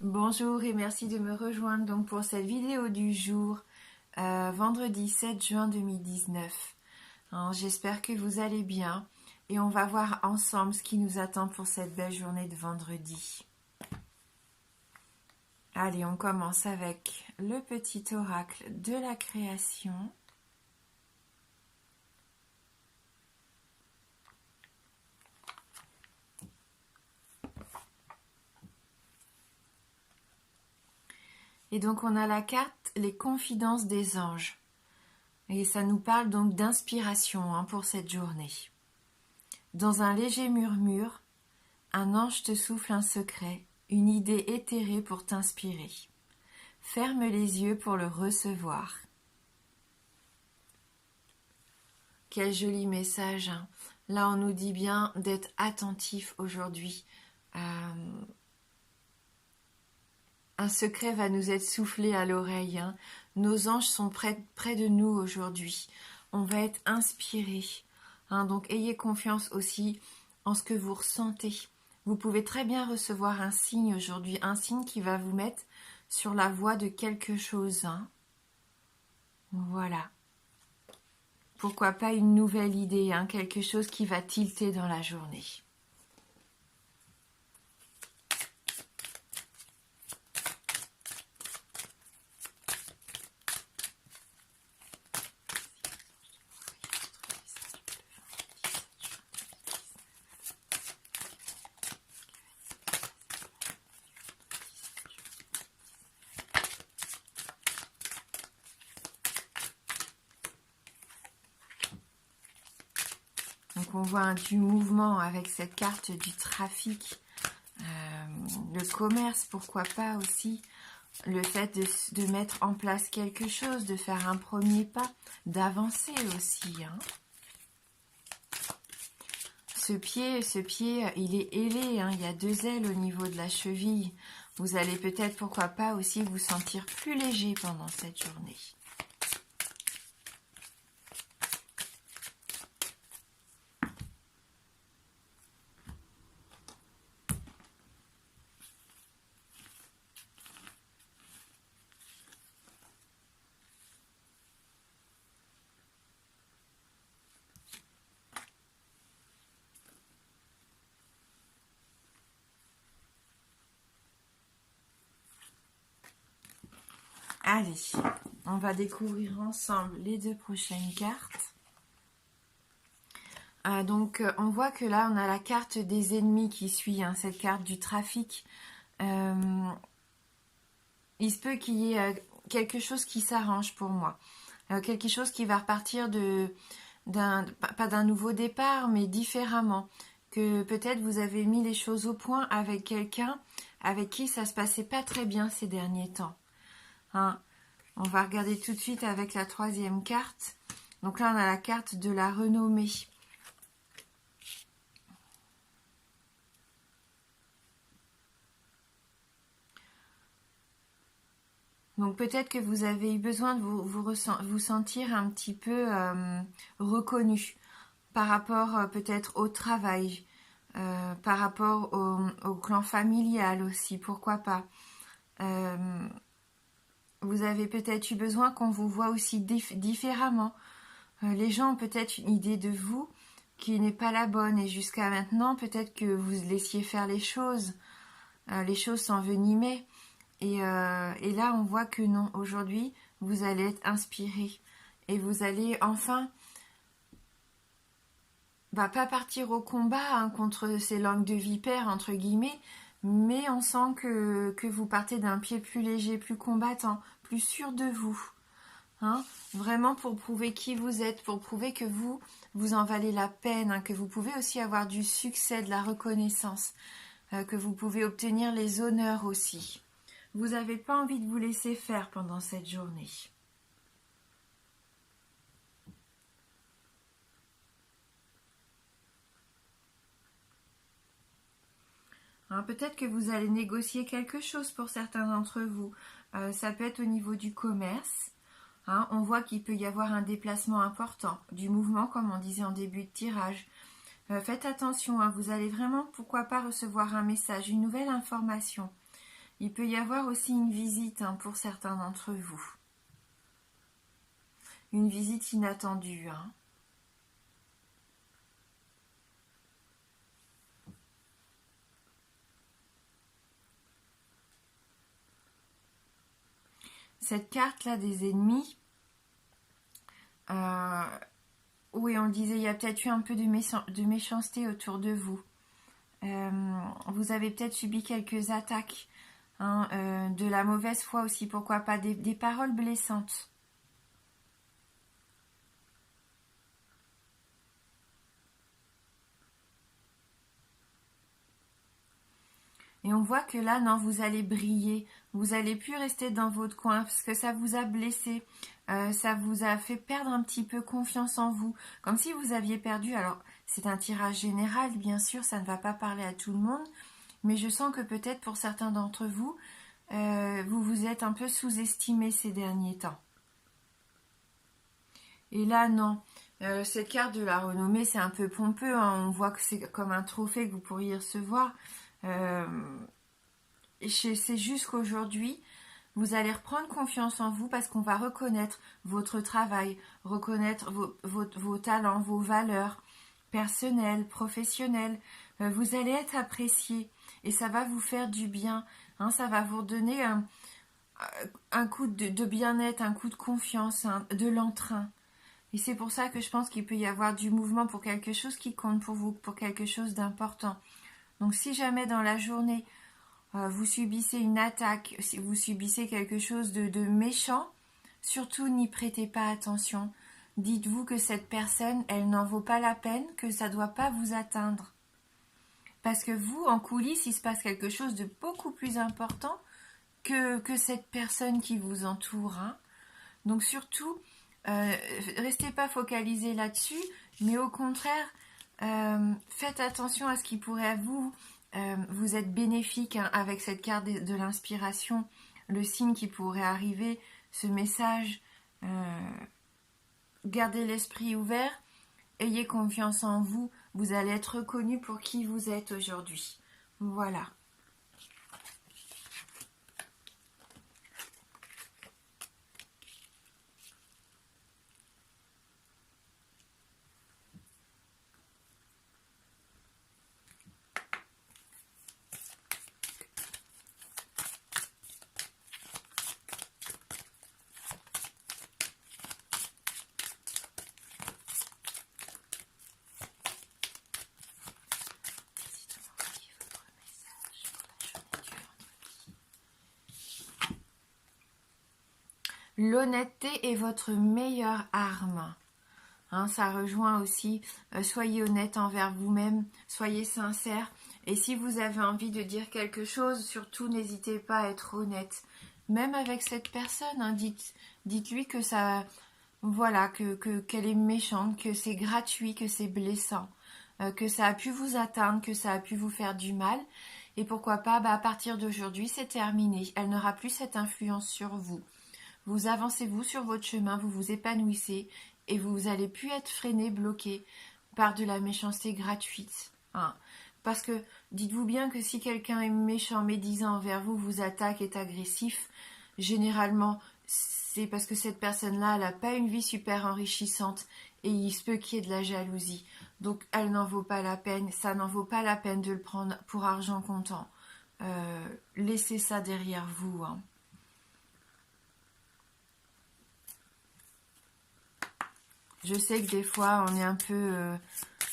Bonjour et merci de me rejoindre donc pour cette vidéo du jour, vendredi 7 juin 2019. Alors, j'espère que vous allez bien et on va voir ensemble ce qui nous attend pour cette belle journée de vendredi. Allez, on commence avec le petit oracle de la création. Et donc on a la carte les confidences des anges. Et ça nous parle donc d'inspiration pour cette journée. Dans un léger murmure, un ange te souffle un secret, une idée éthérée pour t'inspirer. Ferme les yeux pour le recevoir. Quel joli message. Là, on nous dit bien d'être attentif aujourd'hui. Un secret va nous être soufflé à l'oreille. Nos anges sont près de nous aujourd'hui. On va être inspirés. Donc, ayez confiance aussi en ce que vous ressentez. Vous pouvez très bien recevoir un signe aujourd'hui, un signe qui va vous mettre sur la voie de quelque chose. Voilà. Pourquoi pas une nouvelle idée, quelque chose qui va tilter dans la journée. Donc on voit du mouvement avec cette carte du trafic, le commerce, pourquoi pas aussi, le fait de mettre en place quelque chose, de faire un premier pas, d'avancer aussi. Ce pied, il est ailé, il y a 2 ailes au niveau de la cheville. Vous allez peut-être, pourquoi pas aussi, vous sentir plus léger pendant cette journée. Allez, on va découvrir ensemble les 2 prochaines cartes. Donc, on voit que là, on a la carte des ennemis qui suit, cette carte du trafic. Il se peut qu'il y ait quelque chose qui s'arrange pour moi. Quelque chose qui va repartir pas d'un nouveau départ, mais différemment. Que peut-être vous avez mis les choses au point avec quelqu'un avec qui ça se passait pas très bien ces derniers temps. On va regarder tout de suite avec la 3e carte. Donc là, on a la carte de la renommée. Donc peut-être que vous avez eu besoin de vous sentir un petit peu reconnu par rapport peut-être au travail, par rapport au clan familial aussi, pourquoi pas. Vous avez peut-être eu besoin qu'on vous voit aussi différemment. Les gens ont peut-être une idée de vous qui n'est pas la bonne et jusqu'à maintenant, peut-être que vous laissiez faire les choses s'envenimaient. Et là, on voit que non, aujourd'hui, vous allez être inspiré. Et vous allez enfin, pas partir au combat contre ces langues de vipère, entre guillemets, mais on sent que vous partez d'un pied plus léger, plus combattant, plus sûr de vous. Vraiment pour prouver qui vous êtes, pour prouver que vous en valez la peine, que vous pouvez aussi avoir du succès, de la reconnaissance, que vous pouvez obtenir les honneurs aussi. Vous n'avez pas envie de vous laisser faire pendant cette journée. Peut-être que vous allez négocier quelque chose pour certains d'entre vous. Ça peut être au niveau du commerce. On voit qu'il peut y avoir un déplacement important, du mouvement comme on disait en début de tirage. Faites attention, vous allez vraiment, pourquoi pas, recevoir un message, une nouvelle information. Il peut y avoir aussi une visite hein, pour certains d'entre vous. Une visite inattendue. Hein. Cette carte-là des ennemis, oui, on le disait, il y a peut-être eu un peu de méchanceté autour de vous. Vous avez peut-être subi quelques attaques, hein, de la mauvaise foi aussi, pourquoi pas, des paroles blessantes. Et on voit que là, non, vous allez briller. Vous n'allez plus rester dans votre coin parce que ça vous a blessé. Ça vous a fait perdre un petit peu confiance en vous. Comme si vous aviez perdu. Alors, c'est un tirage général, bien sûr. Ça ne va pas parler à tout le monde. Mais je sens que peut-être pour certains d'entre vous, vous vous êtes un peu sous-estimé ces derniers temps. Et là, non. Cette carte de la renommée, c'est un peu pompeux. Hein. On voit que c'est comme un trophée que vous pourriez recevoir. C'est juste qu'aujourd'hui, vous allez reprendre confiance en vous parce qu'on va reconnaître votre travail, reconnaître vos talents, vos valeurs personnelles, professionnelles. Vous allez être apprécié et ça va vous faire du bien. Hein, ça va vous donner un coup de bien-être, un coup de confiance, hein, de l'entrain. Et c'est pour ça que je pense qu'il peut y avoir du mouvement pour quelque chose qui compte pour vous, pour quelque chose d'important. Donc si jamais dans la journée, vous subissez une attaque, si vous subissez quelque chose de méchant, surtout n'y prêtez pas attention. Dites-vous que cette personne, elle n'en vaut pas la peine, que ça ne doit pas vous atteindre. Parce que vous, en coulisses, il se passe quelque chose de beaucoup plus important que cette personne qui vous entoure. Hein. Donc surtout, restez pas focalisé là-dessus, mais au contraire, faites attention à ce qui pourrait vous être bénéfique hein, avec cette carte de l'inspiration, le signe qui pourrait arriver, ce message. Gardez l'esprit ouvert, ayez confiance en vous, vous allez être reconnu pour qui vous êtes aujourd'hui. Voilà. L'honnêteté est votre meilleure arme. Hein, ça rejoint aussi, soyez honnête envers vous-même, soyez sincère. Et si vous avez envie de dire quelque chose, surtout n'hésitez pas à être honnête. Même avec cette personne, hein, dites-lui que ça, voilà, qu'elle est méchante, que c'est gratuit, que c'est blessant, que ça a pu vous atteindre, que ça a pu vous faire du mal. Et pourquoi pas, à partir d'aujourd'hui, c'est terminé. Elle n'aura plus cette influence sur vous. Vous avancez vous sur votre chemin, vous vous épanouissez et vous n'allez plus être freiné, bloqué par de la méchanceté gratuite. Hein. Parce que dites-vous bien que si quelqu'un est méchant, médisant envers vous, vous attaque, est agressif, généralement c'est parce que cette personne-là, elle n'a pas une vie super enrichissante et il se peut qu'il y ait de la jalousie. Donc elle n'en vaut pas la peine, ça n'en vaut pas la peine de le prendre pour argent comptant. Laissez ça derrière vous. Hein. Je sais que des fois, on est un peu,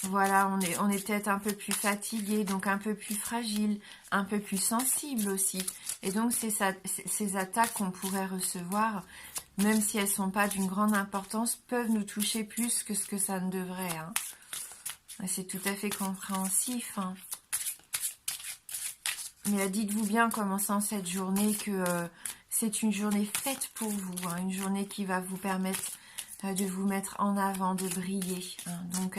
voilà, on est peut-être un peu plus fatigué, donc un peu plus fragile, un peu plus sensible aussi. Et donc, ces attaques qu'on pourrait recevoir, même si elles ne sont pas d'une grande importance, peuvent nous toucher plus que ce que ça ne devrait. Hein. C'est tout à fait compréhensif. Hein. Mais dites-vous bien, en commençant cette journée, que c'est une journée faite pour vous, hein, une journée qui va vous permettre de vous mettre en avant, de briller. Hein. Donc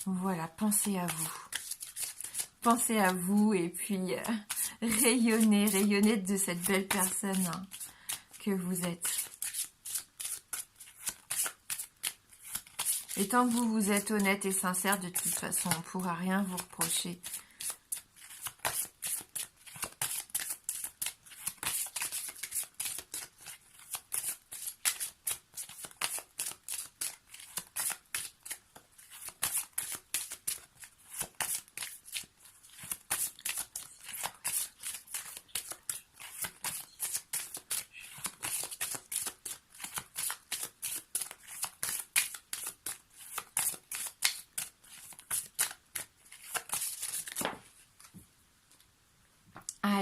voilà, pensez à vous. Pensez à vous et puis rayonnez de cette belle personne hein, que vous êtes. Et tant que vous êtes honnête et sincère, de toute façon, on ne pourra rien vous reprocher.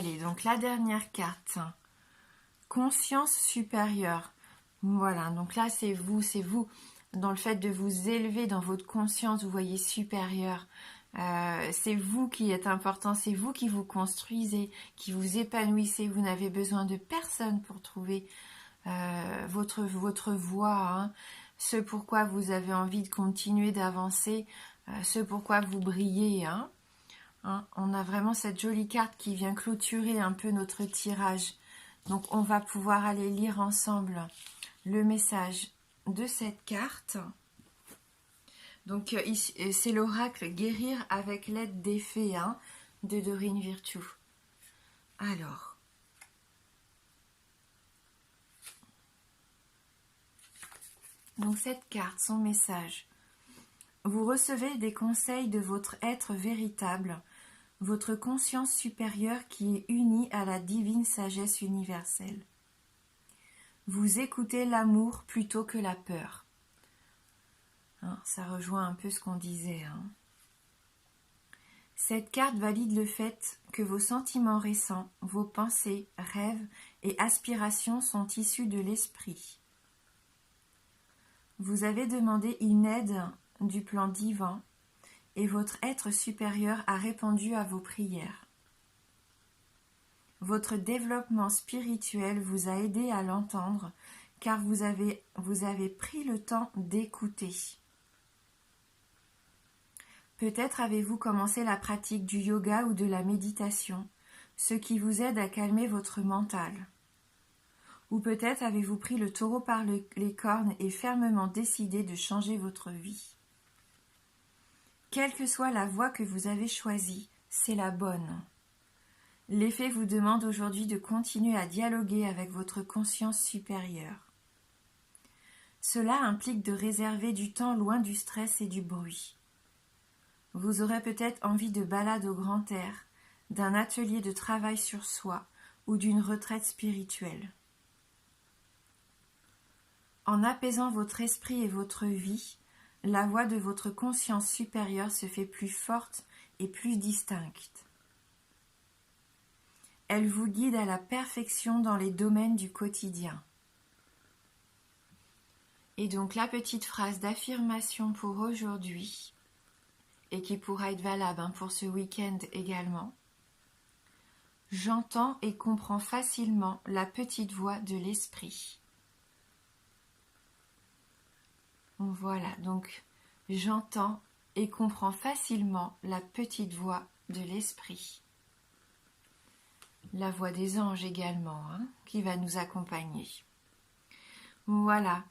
Allez, donc la dernière carte. Conscience supérieure. Voilà, donc là c'est vous dans le fait de vous élever dans votre conscience, vous voyez supérieur. C'est vous qui êtes important, c'est vous qui vous construisez, qui vous épanouissez. Vous n'avez besoin de personne pour trouver votre voie, hein. Ce pourquoi vous avez envie de continuer d'avancer, ce pourquoi vous brillez, hein. On a vraiment cette jolie carte qui vient clôturer un peu notre tirage. Donc on va pouvoir aller lire ensemble le message de cette carte. Donc c'est l'oracle Guérir avec l'aide des fées, hein, de Dorine Virtue. Alors, donc cette carte, son message. Vous recevez des conseils de votre être véritable, votre conscience supérieure qui est unie à la divine sagesse universelle. Vous écoutez l'amour plutôt que la peur. Hein, ça rejoint un peu ce qu'on disait. Hein. Cette carte valide le fait que vos sentiments récents, vos pensées, rêves et aspirations sont issus de l'esprit. Vous avez demandé une aide du plan divin et votre être supérieur a répondu à vos prières. Votre développement spirituel vous a aidé à l'entendre car vous avez pris le temps d'écouter. Peut-être avez-vous commencé la pratique du yoga ou de la méditation, ce qui vous aide à calmer votre mental. Ou peut-être avez-vous pris le taureau par les cornes et fermement décidé de changer votre vie. Quelle que soit la voie que vous avez choisie, c'est la bonne. L'effet vous demande aujourd'hui de continuer à dialoguer avec votre conscience supérieure. Cela implique de réserver du temps loin du stress et du bruit. Vous aurez peut-être envie de balades au grand air, d'un atelier de travail sur soi ou d'une retraite spirituelle. En apaisant votre esprit et votre vie, la voix de votre conscience supérieure se fait plus forte et plus distincte. Elle vous guide à la perfection dans les domaines du quotidien. Et donc la petite phrase d'affirmation pour aujourd'hui, et qui pourra être valable pour ce week-end également. J'entends et comprends facilement la petite voix de l'esprit. Voilà, donc j'entends et comprends facilement la petite voix de l'esprit. La voix des anges également, hein, qui va nous accompagner. Voilà.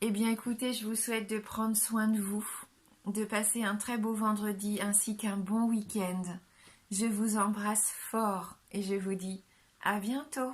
Eh bien écoutez, je vous souhaite de prendre soin de vous, de passer un très beau vendredi ainsi qu'un bon week-end. Je vous embrasse fort et je vous dis à bientôt.